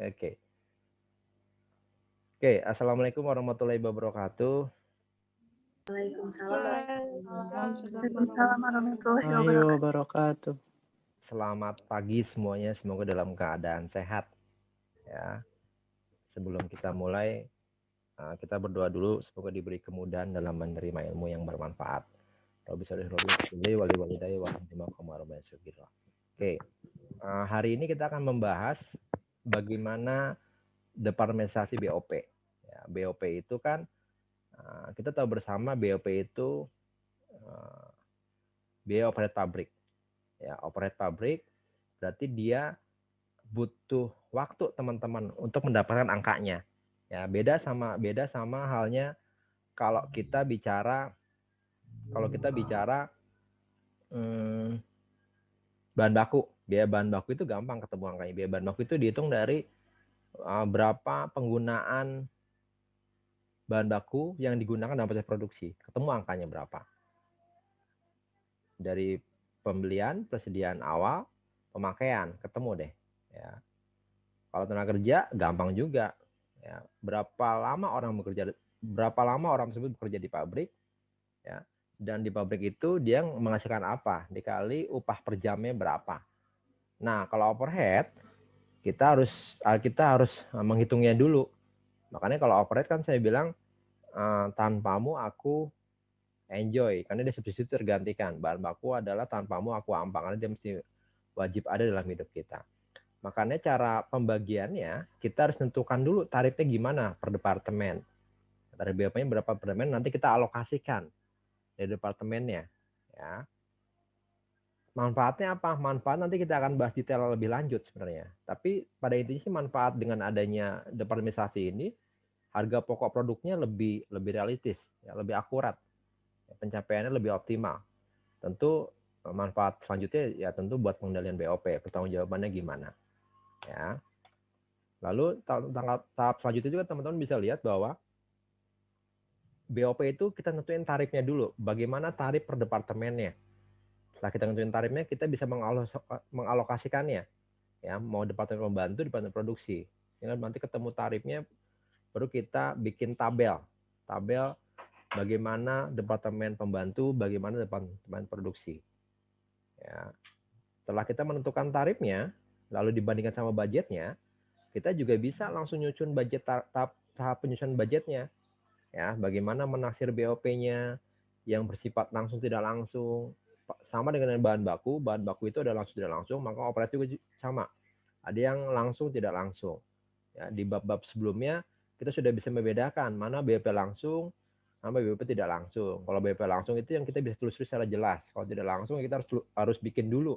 Oke. Oke, Assalamualaikum warahmatullahi wabarakatuh. Waalaikumsalam. Waalaikumsalam warahmatullahi Ayo wabarakatuh. wabarakatuh. Selamat pagi semuanya, semoga dalam keadaan sehat. Ya, sebelum kita mulai, kita berdoa dulu semoga diberi kemudahan dalam menerima ilmu yang bermanfaat. Oke, hari ini kita akan membahas bagaimana departementasi BOP. Ya, BOP itu kan kita tahu bersama BOP itu biaya operate pabrik. Ya, operate pabrik berarti dia butuh waktu teman-teman untuk mendapatkan angkanya. Ya, beda sama halnya kalau kita bicara bahan baku. Biaya bahan baku itu gampang ketemu angkanya. Biaya bahan baku itu dihitung dari berapa penggunaan bahan baku yang digunakan dalam proses produksi. Ketemu angkanya berapa. Dari pembelian, persediaan awal, pemakaian, ketemu deh. Ya. Kalau tenaga kerja gampang juga. Ya. Berapa lama orang tersebut bekerja di pabrik, ya. Dan di pabrik itu dia menghasilkan apa? Dikali upah per jamnya berapa. Nah, kalau overhead kita harus menghitungnya dulu. Makanya kalau overhead kan saya bilang tanpamu aku enjoy, karena dia substitusi tergantikan. Bahan baku adalah tanpamu aku ampang, karena dia mesti wajib ada dalam hidup kita. Makanya cara pembagiannya kita harus tentukan dulu tarifnya gimana per departemen. Tarif BOP-nya berapa per departemen, nanti kita alokasikan dari departemennya. Ya. Manfaatnya apa? Manfaat nanti kita akan bahas detail lebih lanjut sebenarnya. Tapi pada intinya sih manfaat dengan adanya departementasi ini, harga pokok produknya lebih realistis, ya, lebih akurat, pencapaiannya lebih optimal. Tentu manfaat selanjutnya ya tentu buat pengendalian BOP, pertanggungjawabannya gimana. Ya. Lalu tahap selanjutnya juga teman-teman bisa lihat bahwa BOP itu kita tentuin tarifnya dulu. Bagaimana tarif per departemennya. Setelah kita tentuin tarifnya, kita bisa mengalokasikannya. Ya, mau departemen pembantu, departemen produksi. Sehingga nanti ketemu tarifnya, baru kita bikin tabel. Tabel bagaimana departemen pembantu, bagaimana departemen produksi. Ya. Setelah kita menentukan tarifnya, lalu dibandingkan sama budgetnya, kita juga bisa langsung nyusun budget tahap penyusunan budgetnya. Ya, bagaimana menaksir BOP-nya yang bersifat langsung tidak langsung. Sama dengan bahan baku itu ada langsung tidak langsung, maka operasi juga sama. Ada yang langsung tidak langsung. Ya, di bab-bab sebelumnya kita sudah bisa membedakan mana BOP langsung sama BOP tidak langsung. Kalau BOP langsung itu yang kita bisa telusuri secara jelas. Kalau tidak langsung kita harus bikin dulu.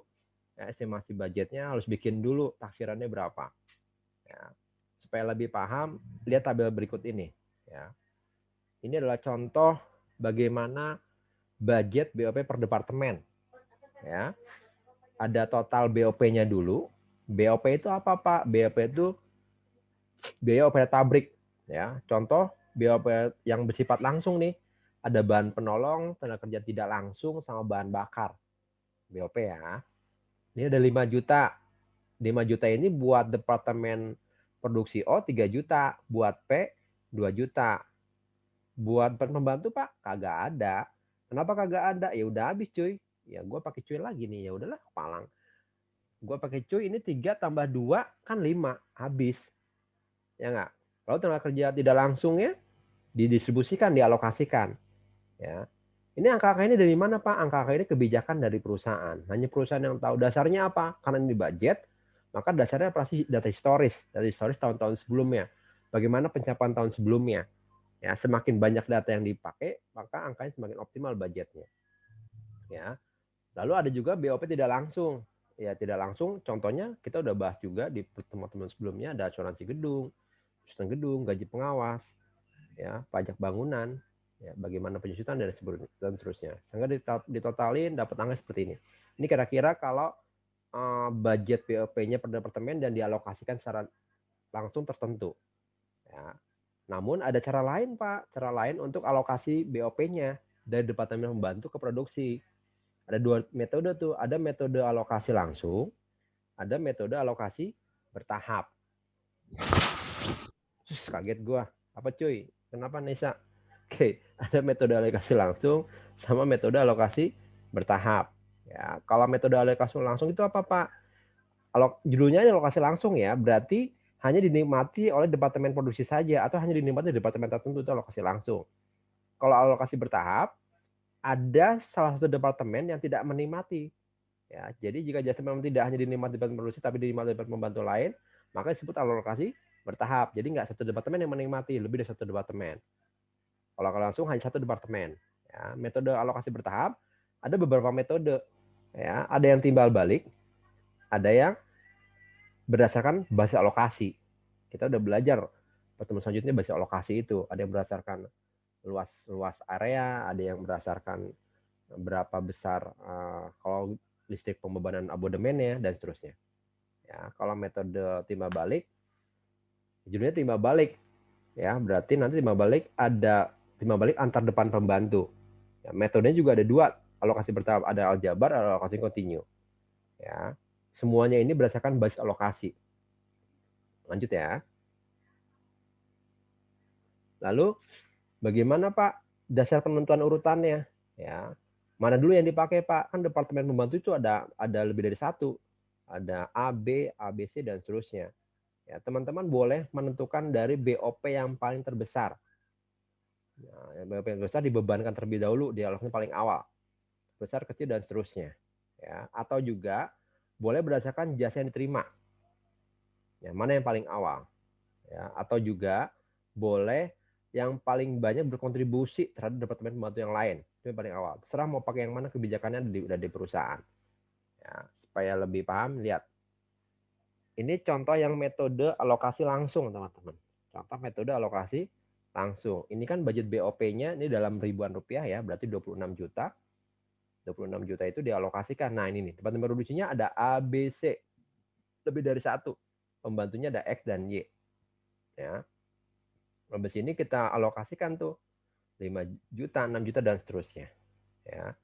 Ya, estimasi budgetnya harus bikin dulu taksirannya berapa. Ya. Supaya lebih paham, lihat tabel berikut ini. Ya. Ini adalah contoh bagaimana budget BOP per departemen. Ya. Ada total BOP-nya dulu. BOP itu apa, Pak? BOP itu biaya operasi pabrik. Ya. Contoh BOP yang bersifat langsung nih. Ada bahan penolong, tenaga kerja tidak langsung, sama bahan bakar. BOP ya. Ini ada 5 juta. 5 juta ini buat departemen produksi O 3 juta. Buat P 2 juta. Buat pembantu Pak kagak ada. Kenapa kagak ada? Ya udah habis cuy. Ya gue pakai cuy lagi nih. Ya udahlah palang. Gue pakai cuy ini 3 tambah 2 kan 5 habis. Ya enggak? Lalu tenaga kerja tidak langsung ya didistribusikan, dialokasikan. Ya. Ini angka-angka ini dari mana Pak? Angka-angka ini kebijakan dari perusahaan. Hanya perusahaan yang tahu. Dasarnya apa? Karena ini budget, maka dasarnya pasti data historis. Data historis tahun-tahun sebelumnya. Bagaimana pencapaian tahun sebelumnya. Ya, semakin banyak data yang dipakai, maka angkanya semakin optimal budgetnya. Ya. Lalu ada juga BOP tidak langsung. Ya, tidak langsung contohnya kita udah bahas juga di teman-teman sebelumnya, ada asuransi gedung, sistem gedung, gaji pengawas, ya, pajak bangunan, ya, bagaimana penyusutan dan seterusnya. Sehingga ditotalin dapat angka seperti ini. Ini kira-kira kalau budget BOP-nya per departemen dan dialokasikan secara langsung tertentu. Ya. Namun ada cara lain Pak, cara lain untuk alokasi BOP-nya dari departemen pembantu ke produksi. Ada 2 metode tuh, ada metode alokasi langsung, ada metode alokasi bertahap. Terus kaget gua. Apa cuy? Kenapa Nisa? Oke, ada metode alokasi langsung sama metode alokasi bertahap. Ya, kalau metode alokasi langsung itu apa, Pak? Judulnya alokasi langsung ya, berarti hanya dinikmati oleh departemen produksi saja atau hanya dinikmati di departemen tertentu, itu alokasi langsung. Kalau alokasi bertahap, ada salah satu departemen yang tidak menikmati. Ya, jadi jika jasa memang tidak hanya dinikmati departemen produksi tapi dinikmati departemen pembantu lain, maka disebut alokasi bertahap. Jadi nggak satu departemen yang menikmati, lebih dari satu departemen. Kalau langsung hanya satu departemen. Ya, metode alokasi bertahap ada beberapa metode. Ya, ada yang timbal balik, ada yang berdasarkan basis alokasi. Kita udah belajar pertemuan selanjutnya basis alokasi itu. Ada yang berdasarkan luas area, ada yang berdasarkan berapa besar kalau listrik pembebanan abonemennya dan seterusnya. Ya, kalau metode timbal balik, judulnya timbal balik. Ya, berarti nanti timbal balik ada timbal balik antar depan pembantu. Ya, metodenya juga ada dua, alokasi bertahap, ada aljabar, ada alokasi kontinu. Ya, semuanya ini berdasarkan basis alokasi. Lanjut ya. Lalu bagaimana Pak dasar penentuan urutannya? Ya, mana dulu yang dipakai Pak? Kan departemen pembantu itu ada lebih dari satu. Ada A, B, ABC dan seterusnya. Ya, teman-teman boleh menentukan dari BOP yang paling terbesar. Nah, BOP yang terbesar dibebankan terlebih dahulu di alokasi paling awal. Besar, kecil dan seterusnya. Ya, atau juga boleh berdasarkan jasa yang diterima. Ya, mana yang paling awal? Ya, atau juga boleh yang paling banyak berkontribusi terhadap departemen pembantu yang lain. Itu yang paling awal. Terserah mau pakai yang mana, kebijakannya udah di perusahaan. Ya, supaya lebih paham, lihat. Ini contoh yang metode alokasi langsung, teman-teman. Contoh metode alokasi langsung. Ini kan budget BOP-nya ini dalam ribuan rupiah ya, berarti 26 juta. 26 juta itu dialokasikan. Nah, ini nih, departemen produksinya ada A, B, C. Lebih dari satu. Pembantunya ada X dan Y. Ya. Habis ini kita alokasikan tuh 5 juta, 6 juta dan seterusnya. Ya.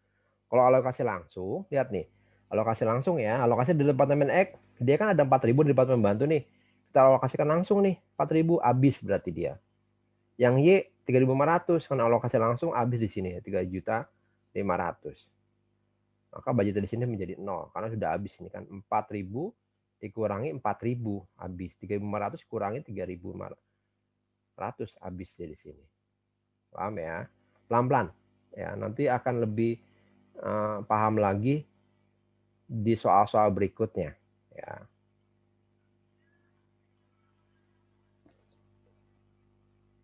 Kalau alokasi langsung, lihat nih. Alokasi langsung ya, alokasi di departemen X, dia kan ada 4.000 di departemen pembantu nih. Kita alokasikan langsung nih, 4.000 habis berarti dia. Yang Y 3.500 karena alokasi langsung habis di sini 3.500.000. Maka budgetnya di sini menjadi 0 karena sudah habis ini kan 4.000 dikurangi 4.000 habis, 3.500 kurangi 3.500 habis di sini. Paham ya? Pelan-pelan. Ya, nanti akan lebih paham lagi di soal-soal berikutnya. Ya.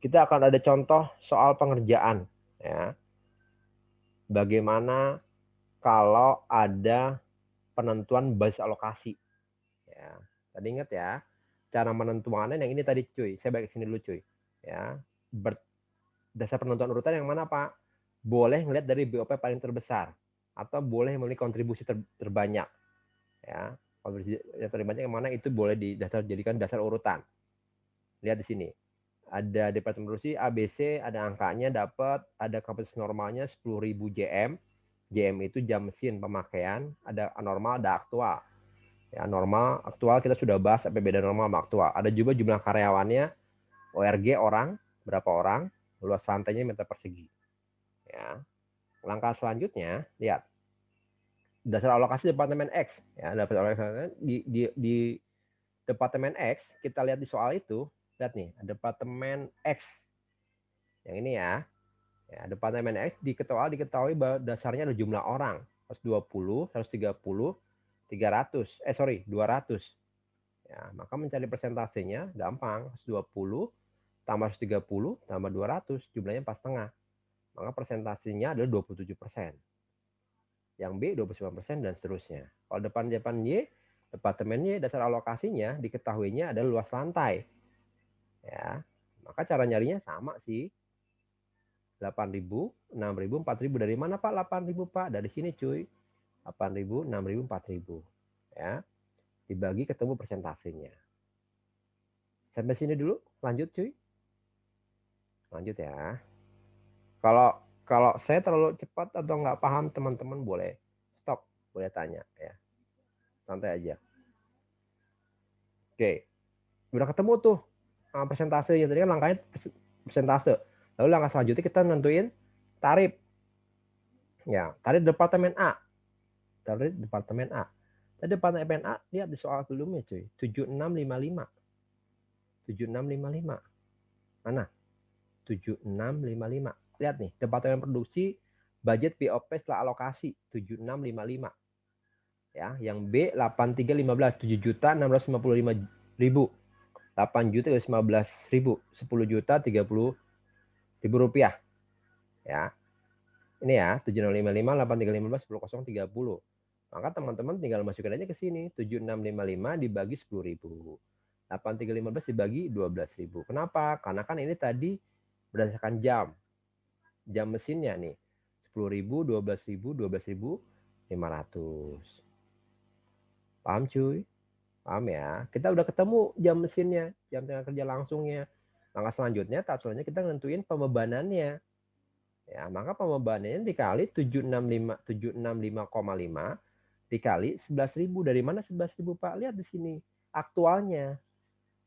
Kita akan ada contoh soal pengerjaan. Ya. Bagaimana kalau ada penentuan basis alokasi. Ya. Tadi ingat ya, cara menentukannya yang ini tadi cuy. Saya balik sini dulu cuy. Ya. Dasar penentuan urutan yang mana Pak? Boleh ngelihat dari BOP paling terbesar atau boleh memiliki kontribusi terbanyak. Ya, kontribusi yang terbanyak yang mana itu boleh dijadikan dasar urutan. Lihat di sini. Ada departemen produksi ABC, ada angkanya dapat, ada kapasitas normalnya 10.000 JM. JM itu jam mesin pemakaian, ada anormal, ada aktual. Ya, normal, aktual kita sudah bahas apa beda normal sama aktual. Ada juga jumlah karyawannya, ORG orang, berapa orang, luas lantainya meter persegi. Ya. Langkah selanjutnya, lihat. Dasar alokasi departemen X. Ya, dasar alokasi di departemen X, kita lihat di soal itu, lihat nih, departemen X. Yang ini ya. Ya, departemen X diketahui bahwa dasarnya ada jumlah orang. 120, 130, 300. 200. Ya, maka mencari persentasenya gampang. 120 tambah 130 tambah 200, jumlahnya 4,5. Maka persentasenya adalah 27%. Yang B 29% dan seterusnya. Kalau depan Y, departemen Y dasar alokasinya diketahuinya adalah luas lantai. Ya, maka cara nyarinya sama sih. 8.000, 6.000, 4.000. Dari mana Pak 8.000 Pak? Dari sini cuy. 8.000, 6.000, 4.000. Ya. Dibagi ketemu persentasenya. Sampai sini dulu, lanjut cuy. Lanjut ya. Kalau saya terlalu cepat atau nggak paham, teman-teman boleh stop, boleh tanya ya. Santai aja. Oke. Udah ketemu tuh persentasenya. Tadi kan langkahnya persentase. Lalu langkah selanjutnya kita nentuin tarif. Ya, tarif departemen A. Tarif departemen A. Tadi departemen A, lihat di soal sebelumnya cuy. 7655. 7655. Mana? 7655. Lihat nih, departemen produksi budget BOP setelah alokasi 7655. Ya, yang B 8315 7.655.000. 8.315.000, 10.030.000 rupiah. Ya. Ini ya, 7655 8315 10.030. Maka teman-teman tinggal masukin aja ke sini, 7655 dibagi 10.000. 8315 dibagi 12.000. Kenapa? Karena kan ini tadi berdasarkan jam. Jam mesinnya nih. 10.000, 12.000, 12.500. Paham cuy? Paham ya? Kita udah ketemu jam mesinnya, jam tengah kerja langsungnya. Langkah selanjutnya, tahap selanjutnya kita nentuin pembebanannya. Ya, maka pembebanannya dikali 765,5 dikali 11.000. Dari mana 11.000, Pak? Lihat di sini. Aktualnya.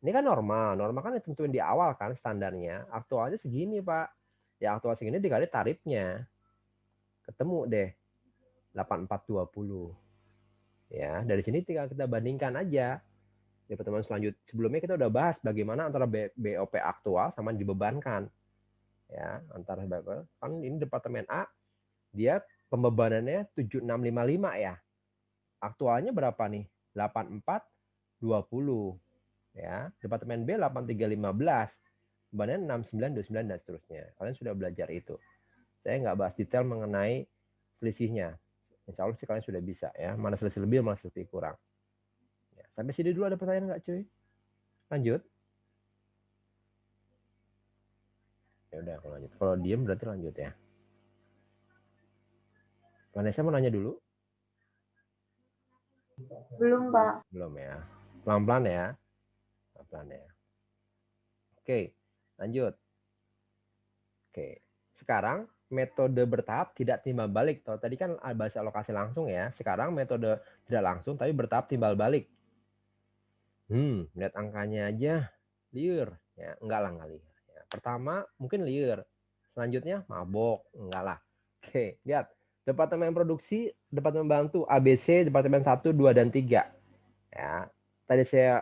Ini kan normal. Normal kan ditentuin di awal kan standarnya. Aktualnya segini, Pak. Ya, aktual segini dikali tarifnya. Ketemu deh. 8420. Ya, dari sini tinggal kita bandingkan aja. Di pertemuan selanjutnya sebelumnya kita udah bahas bagaimana antara BOP aktual sama dibebankan. Ya, antara kan ini departemen A dia pembebanannya 7655 ya. Aktualnya berapa nih? 8420. Ya, departemen B 8315. Bebannya 6929 dan seterusnya. Kalian sudah belajar itu. Saya nggak bahas detail mengenai selisihnya. Insya Allah sih kalian sudah bisa ya. Mana selisih lebih, mana selisih kurang. Ya, sampai sini dulu ada pertanyaan nggak cuy? Lanjut. Ya udah kalau lanjut. Kalau diem berarti lanjut ya. Vanessa mau nanya dulu? Belum, Pak. Belum ya. Pelan-pelan ya. Pelan-pelan ya. Oke, lanjut. Oke. Sekarang metode bertahap tidak timbal balik. Tadi kan bahas alokasi langsung ya. Sekarang metode tidak langsung tapi bertahap timbal balik. Lihat angkanya aja liar. Ya, enggak lah, enggak liar. Ya, pertama mungkin liar. Selanjutnya mabok. Enggak lah. Oke, lihat. Departemen produksi, departemen bantu, ABC, departemen 1, 2, dan 3. Ya, tadi saya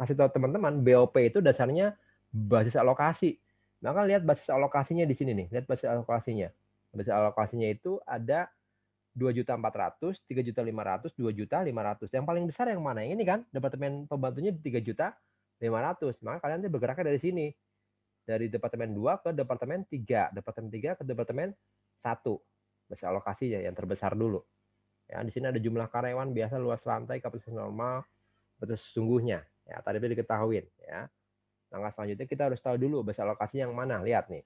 kasih tahu teman-teman, BOP itu dasarnya basis alokasi. Maka lihat basis alokasinya di sini nih. Lihat basis alokasinya. Basis alokasinya itu ada 2.400.000, 3.500.000, 2.500.000. Yang paling besar yang mana? Yang ini kan, departemen pembantunya 3.500.000. Maka kalian nanti bergeraknya dari sini. Dari departemen 2 ke departemen 3. Departemen 3 ke departemen 1. Basis alokasinya yang terbesar dulu. Ya, di sini ada jumlah karyawan biasa, luas lantai, kapasitas normal, batas sesungguhnya. Ya, tarifnya diketahuin. Ya. Langkah selanjutnya kita harus tahu dulu basis alokasi yang mana. Lihat nih.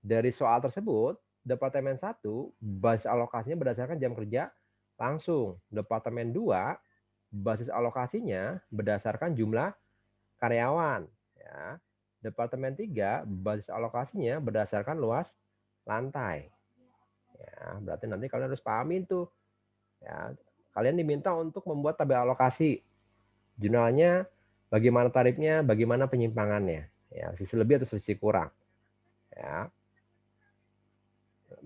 Dari soal tersebut, Departemen 1, basis alokasinya berdasarkan jam kerja langsung. Departemen 2, basis alokasinya berdasarkan jumlah karyawan. Ya. Departemen 3, basis alokasinya berdasarkan luas lantai. Ya, berarti nanti kalian harus pahamin tuh. Ya, kalian diminta untuk membuat tabel alokasi. Jurnalnya, bagaimana tarifnya, bagaimana penyimpangannya. Ya, sisi lebih atau sisi kurang. Ya.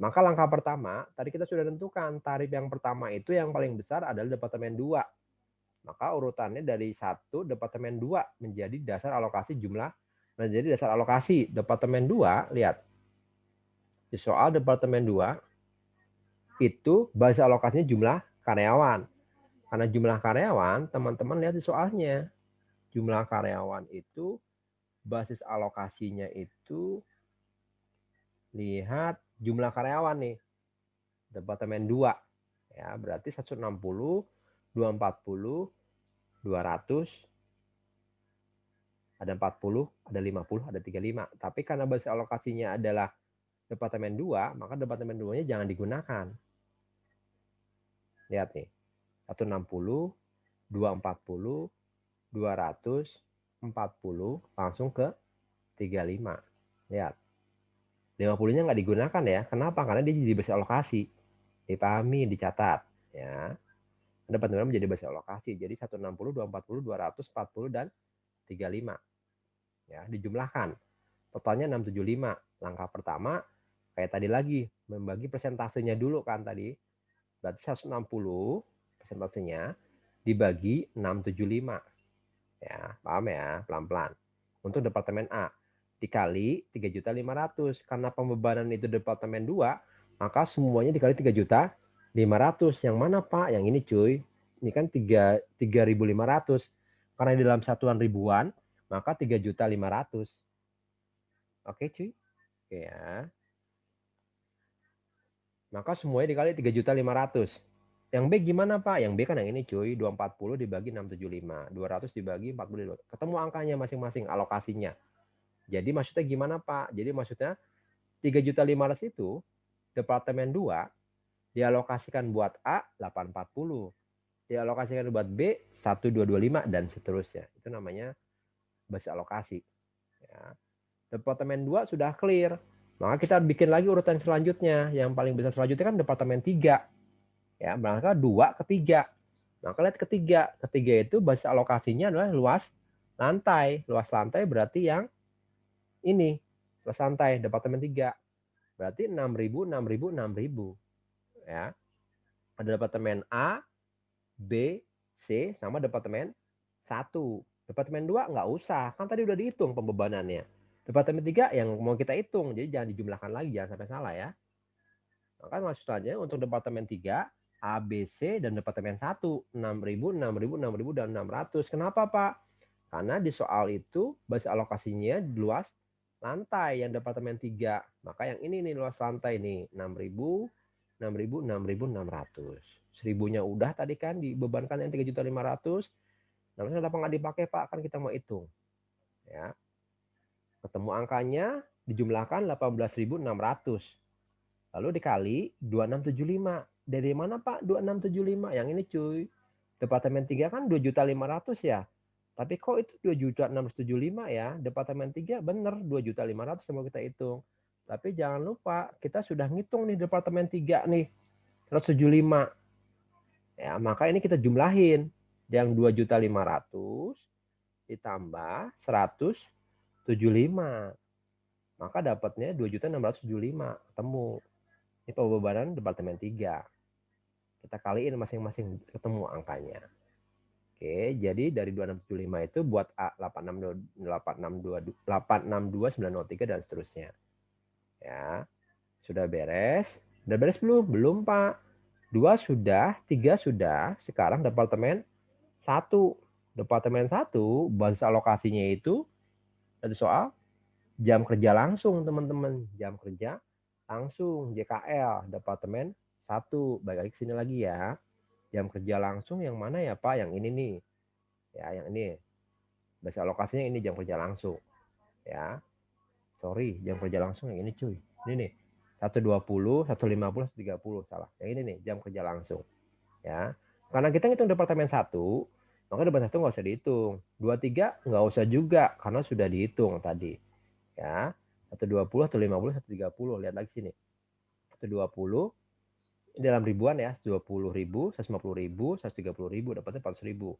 Maka langkah pertama, tadi kita sudah tentukan tarif yang pertama itu yang paling besar adalah Departemen 2. Maka urutannya dari 1, Departemen 2 menjadi dasar alokasi jumlah, menjadi dasar alokasi. Departemen 2, lihat. Di soal Departemen 2, itu basis alokasinya jumlah karyawan. Karena jumlah karyawan, teman-teman lihat di soalnya. Jumlah karyawan itu, basis alokasinya itu, lihat jumlah karyawan nih. Departemen 2. Ya, berarti 160, 240, 200, ada 40, ada 50, ada 35. Tapi karena basis alokasinya adalah Departemen 2, maka Departemen 2-nya jangan digunakan. Lihat nih. 160, 240, 200, 40, langsung ke 35. Lihat. 50-nya nggak digunakan ya. Kenapa? Karena dia jadi basis alokasi. Dipahami, dicatat. Ya. Ada benar menjadi basis alokasi. Jadi 160, 240, 200, 40, dan 35. Ya, dijumlahkan. Totalnya 675. Langkah pertama kayak tadi lagi, membagi persentasenya dulu kan tadi. Berarti 160 persentasenya dibagi 675. Ya, paham ya? Pelan-pelan. Untuk departemen A dikali 3.500.000. Karena pembebanan itu departemen 2, maka semuanya dikali 3.500.000. Yang mana, Pak? Yang ini, cuy. Ini kan 3.500. Karena di dalam satuan ribuan, maka 3.500.000. Oke, cuy. Oke ya. Maka semuanya dikali 3.500.000. Yang B gimana, Pak? Yang B kan yang ini, cuy. 240 dibagi 675. 200 dibagi 40. Ketemu angkanya masing-masing, alokasinya. Jadi maksudnya gimana, Pak? Jadi maksudnya 3.500.000 itu departemen 2 dialokasikan buat A 840. Dialokasikan buat B 1225 dan seterusnya. Itu namanya basis alokasi. Ya. Departemen 2 sudah clear. Maka kita bikin lagi urutan selanjutnya. Yang paling besar selanjutnya kan departemen 3. Ya, maka 2 ke 3. Maka lihat ketiga. Ketiga itu basis alokasinya adalah luas lantai. Luas lantai berarti yang ini. Luas lantai departemen 3. Berarti 6.000, 6.000, 6.000. Ya. Ada departemen A, B, C, sama departemen 1. Departemen 2 nggak usah. Kan tadi udah dihitung pembebanannya. Departemen 3 yang mau kita hitung. Jadi jangan dijumlahkan lagi. Jangan sampai salah ya. Maka maksudnya untuk departemen 3, A, B, C, dan departemen 1. 6.000, 6.000, 6.000, dan 600. Kenapa, Pak? Karena di soal itu basis alokasinya luas lantai yang departemen 3. Maka yang ini nih luas lantai nih. 6.000, 6.000, 6.000, 600. 1.000-nya udah tadi kan dibebankan yang 3.500.000. Namanya kenapa nggak dipakai, Pak? Kan kita mau hitung. Ya. Ketemu angkanya, dijumlahkan 18.600. Lalu dikali 2675. Dari mana, Pak, 2675? Yang ini, cuy. Departemen 3 kan 2.500.000 ya. Tapi kok itu 2.675 ya? Departemen 3 bener 2.500.000 semua kita hitung. Tapi jangan lupa, kita sudah ngitung nih departemen 3 nih. 175. Ya, maka ini kita jumlahin. Yang 2.500.000 ditambah 175. Maka dapatnya 2.675. Ketemu. Ini pembebanan departemen 3. Kita kaliin masing-masing, ketemu angkanya. Oke, jadi dari 2675 itu buat A 862 903 dan seterusnya. Ya. Sudah beres? Sudah beres belum? Belum, Pak. 2 sudah, 3 sudah. Sekarang departemen 1. Departemen 1 basis alokasinya itu ada soal jam kerja langsung, teman-teman. Jam kerja langsung, JKL, departemen 1. Balik lagi ke sini lagi ya. Jam kerja langsung yang mana ya, Pak? Yang ini nih. Ya, yang ini. Basis alokasinya ini jam kerja langsung. Ya. Sorry, jam kerja langsung yang ini, cuy. Ini nih. 120, 150, 130 salah. Yang ini nih, jam kerja langsung. Ya. Karena kita ngitung departemen 1, maka departemen 1 nggak usah dihitung. 23 nggak usah juga karena sudah dihitung tadi. Ya. 120, 150, 130. Lihat lagi sini. 120 dalam ribuan ya, 20.000, 150.000, 130.000, dapatnya 400.000.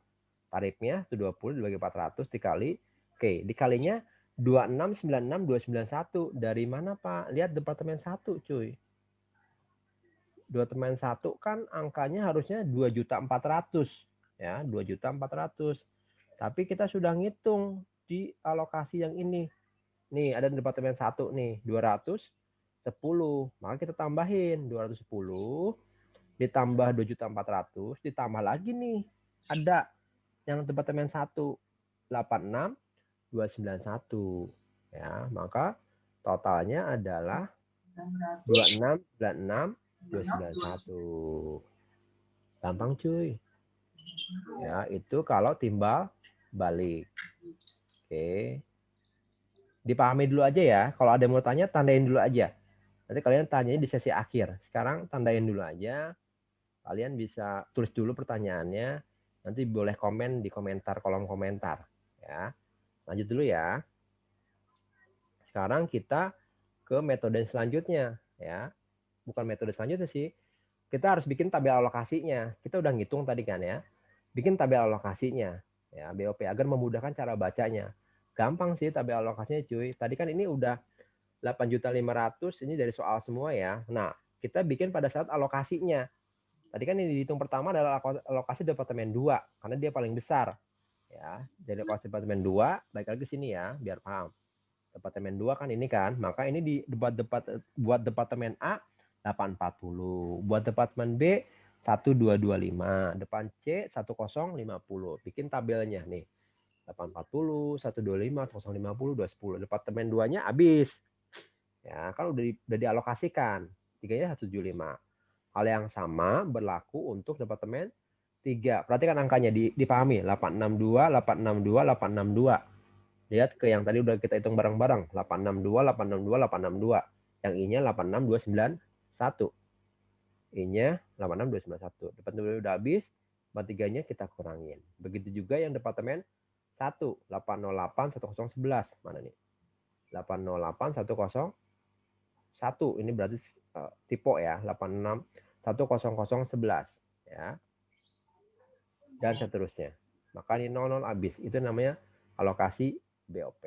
Tarifnya 120 dibagi 400 dikali, oke, dikalinya 2696 291. Dari mana, Pak? Lihat departemen 1, cuy. Departemen 1 kan angkanya harusnya 2.400.000 ya, 2.400.000. Tapi kita sudah ngitung di alokasi yang ini. Nih, ada departemen 1 nih, 210. Maka kita tambahin 210 ditambah 2.400.000 ditambah lagi nih ada yang departemen 1 86.291 ya, maka totalnya adalah 26.96.291. Gampang, cuy. Ya, itu kalau timbal balik. Oke. Dipahami dulu aja ya. Kalau ada yang mau tanya, tandain dulu aja. Nanti kalian tanyanya di sesi akhir. Sekarang tandain dulu aja. Kalian bisa tulis dulu pertanyaannya. Nanti boleh komen di komentar, kolom komentar. Ya. Lanjut dulu ya. Sekarang kita ke metode selanjutnya. Ya. Bukan metode selanjutnya sih. Kita harus bikin tabel alokasinya. Kita udah ngitung tadi kan ya. Bikin tabel alokasinya. Ya, BOP agar memudahkan cara bacanya. Gampang sih tabel alokasinya cuy. Tadi kan ini udah 8.500.000, ini dari soal semua ya. Nah, kita bikin pada saat alokasinya. Tadi kan yang dihitung pertama adalah alokasi departemen 2 karena dia paling besar. Ya, dari alokasi departemen 2, balik lagi ke sini ya, biar paham. Departemen 2 kan ini kan, maka ini buat departemen A 840, buat departemen B 1225, depan C 1050. Bikin tabelnya nih. 840, 125, 1050, 210. Departemen 2-nya habis. Ya, kan udah dialokasikan. 3-nya 175. Hal yang sama berlaku untuk departemen 3. Perhatikan angkanya dipahami. 862, 862, 862. Lihat ke yang tadi udah kita hitung bareng-bareng. 862, 862, 862. Yang I-nya 86291. I-nya 86291. Departemen udah habis, 3-nya kita kurangin. Begitu juga yang departemen 1, 808, 1011. Mana nih? 808, 101. Ini berarti tipe ya. 86, 10011. Ya. Dan seterusnya. Maka ini 00 habis. Itu namanya alokasi BOP.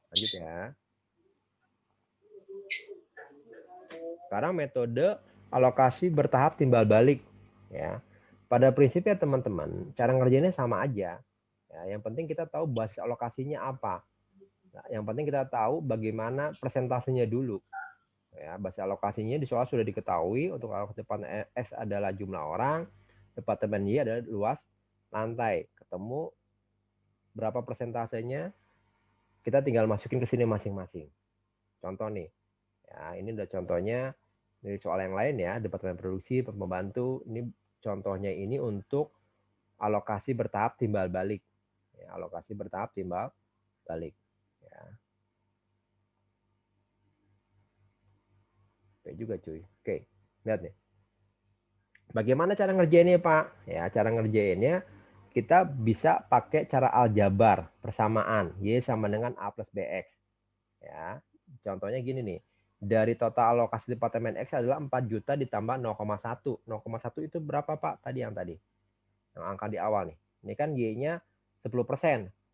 Lanjut ya. Sekarang metode alokasi bertahap timbal balik. Ya. Pada prinsipnya teman-teman, cara ngerjainnya sama aja. Ya, yang penting kita tahu basis alokasinya apa. Nah, yang penting kita tahu bagaimana persentasenya dulu. Ya, basis alokasinya di soal sudah diketahui. Untuk alokasi departemen S adalah jumlah orang, departemen Y adalah luas lantai. Ketemu berapa persentasenya, kita tinggal masukin ke sini masing-masing. Contoh nih, ya ini udah contohnya dari soal yang lain ya, departemen produksi, pembantu. Ini contohnya ini untuk alokasi bertahap timbal balik. Ya, alokasi bertahap timbal balik. Ya. Oke juga cuy. Oke, lihat nih. Bagaimana cara ngerjainnya Pak? Ya, cara ngerjainnya kita bisa pakai cara aljabar persamaan. Y sama dengan A plus BX. Ya, contohnya gini nih. Dari total alokasi departemen X adalah 4 juta ditambah 0,1. 0,1 itu berapa Pak? Tadi yang tadi. Yang angka di awal nih. Ini kan Y-nya 10%.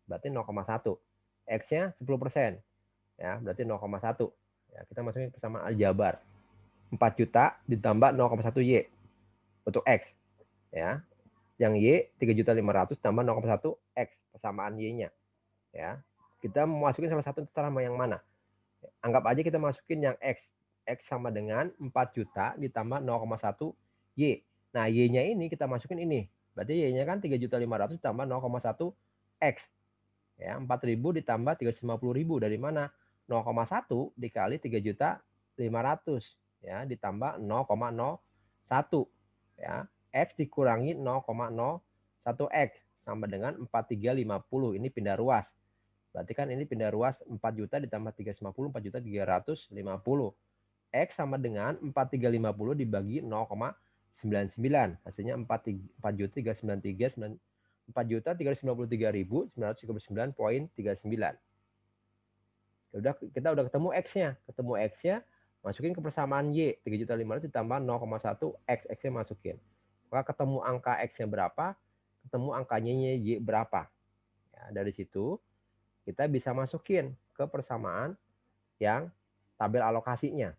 Berarti 0,1. X-nya 10%. Ya, berarti 0,1. Ya, kita masukin persamaan aljabar. 4 juta ditambah 0,1 Y untuk X. Ya. Yang Y 3.500.000 tambah 0,1 X. Persamaan Y-nya. Ya. Kita mau masukin salah satu sama yang mana? Anggap aja kita masukin yang X. X sama dengan 4 juta ditambah 0,1 Y. Nah, Y-nya ini kita masukin ini. Berarti Y-nya kan 3.500.000 tambah 0,1 X. Ya, 4.000 ditambah 350.000 dari mana? 0,1 dikali 3.500.000 ya, ditambah 0,01 ya. X dikurangi 0,01 X sama dengan 4.350. Ini pindah ruas. Berarti kan ini pindah ruas 4 juta ditambah 350, 4.350. X sama dengan 4.350 dibagi 0,99. Hasilnya 4.393.939. 4.393.939,39. Kita udah ketemu X-nya. Ketemu X-nya, masukin ke persamaan Y. 3.500.000 ditambah 0,1 X. X-nya masukin. Maka ketemu angka X-nya berapa, ketemu angkanya Y berapa. Ya, dari situ, kita bisa masukin ke persamaan yang tabel alokasinya.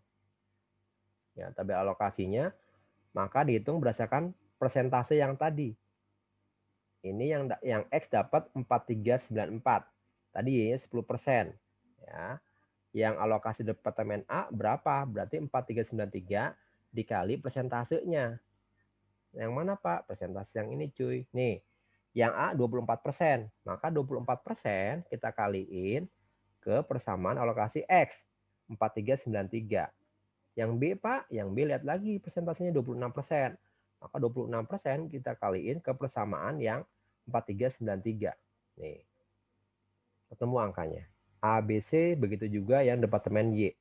Ya, tabel alokasinya, maka dihitung berdasarkan persentase yang tadi. Ini yang X dapat 4394. Tadi Y-nya 10%. Ya. Yang alokasi departemen A berapa? Berarti 4393 dikali persentasenya. Yang mana Pak? Persentase yang ini cuy. Nih, yang A 24%. Maka 24% kita kaliin ke persamaan alokasi X. 4393. Yang B Pak, yang B lihat lagi persentasenya 26%. Maka 26% kita kaliin ke persamaan yang 4393. Nih. Ketemu angkanya. A, B, C, begitu juga yang departemen Y.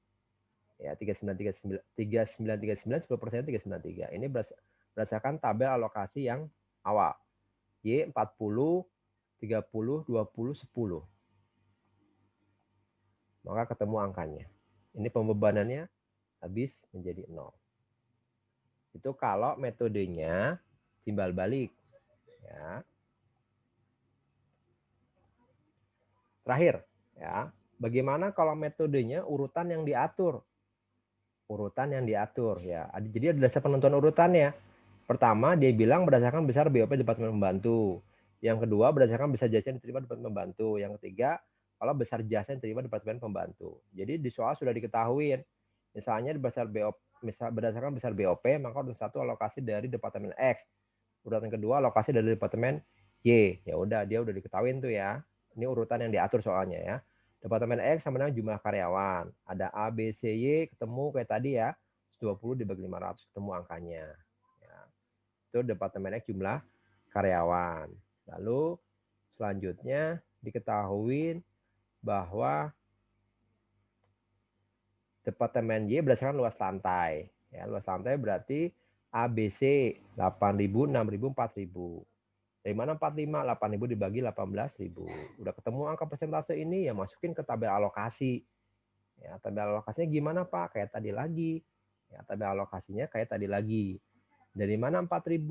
Ya, 3939, 3939, 10% 393. Ini berdasarkan tabel alokasi yang awal. Y 40, 30, 20, 10. Maka ketemu angkanya. Ini pembebanannya habis menjadi 0. Itu kalau metodenya timbal balik. Ya. Terakhir, ya, bagaimana kalau metodenya urutan yang diatur? Urutan yang diatur, ya. Jadi ada dasar penentuan urutannya. Pertama, dia bilang berdasarkan besar BOP Departemen Pembantu. Yang kedua, berdasarkan besar jasa yang diterima Departemen Pembantu. Yang ketiga, kalau besar jasa yang diterima Departemen Pembantu. Jadi di soal sudah diketahui, misalnya berdasarkan besar BOP, maka urutan satu alokasi dari Departemen X. Urutan kedua alokasi dari Departemen Y. Ya udah, dia udah diketahui tuh ya. Ini urutan yang diatur soalnya ya. Departemen X sama dengan jumlah karyawan. Ada A, B, C, Y, ketemu kayak tadi ya. 20 dibagi 500, ketemu angkanya. Ya. Itu Departemen X jumlah karyawan. Lalu selanjutnya diketahui bahwa Departemen Y berdasarkan luas lantai. Ya, luas lantai berarti ABC 8.000, 6.000, 4.000. Dari mana 45? 8.000 dibagi 18.000. Udah ketemu angka persentase ini, ya masukin ke tabel alokasi. Ya, tabel alokasinya gimana Pak? Kayak tadi lagi. Ya, tabel alokasinya kayak tadi lagi. Dari mana 4.000?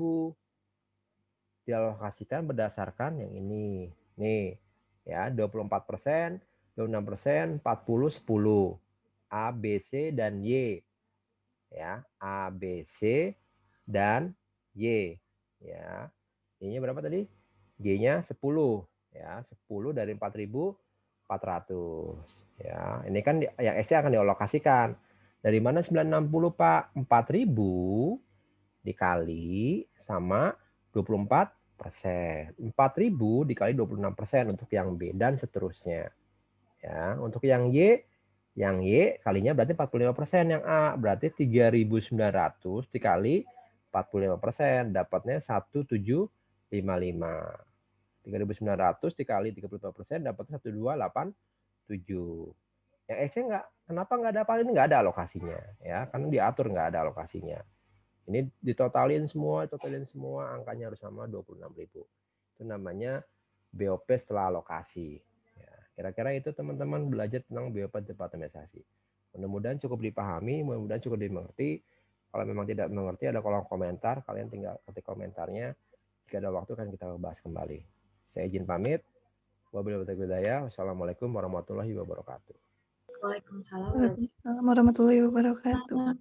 Dialokasikan berdasarkan yang ini. Nih, ya 24%, 26%, 40, 10. A, B, C, dan Y. Ya, A, B, C, dan Y. Ya, Y-nya berapa tadi? G-nya 10. Ya, 10 dari 4.400. Ya, ini kan yang S-nya akan dialokasikan. Dari mana 960, Pak? 4.000 dikali sama 24%. 4.000 dikali 26% untuk yang B dan seterusnya. Ya, untuk yang Y kalinya berarti 45%, yang A berarti 3.900 dikali 45%, dapatnya 1.755. 3.900 dikali 35% dapatnya 1.287. Yang X-nya kenapa nggak ada ini? Nggak ada alokasinya. Ya, kan diatur nggak ada alokasinya. Ini ditotalin semua, angkanya harus sama 26.000. Itu namanya BOP setelah alokasi. Ya, kira-kira itu teman-teman belajar tentang BOP departementasi. Mudah-mudahan cukup dipahami, mudah-mudahan cukup dimengerti. Kalau memang tidak mengerti, ada kolom komentar, kalian tinggal ketik komentarnya. Jika ada waktu kan kita bahas kembali. Saya izin pamit. Wabillahi taufiq hidayah. Wassalamualaikum warahmatullahi wabarakatuh. Waalaikumsalam. Waalaikumsalam warahmatullahi wabarakatuh.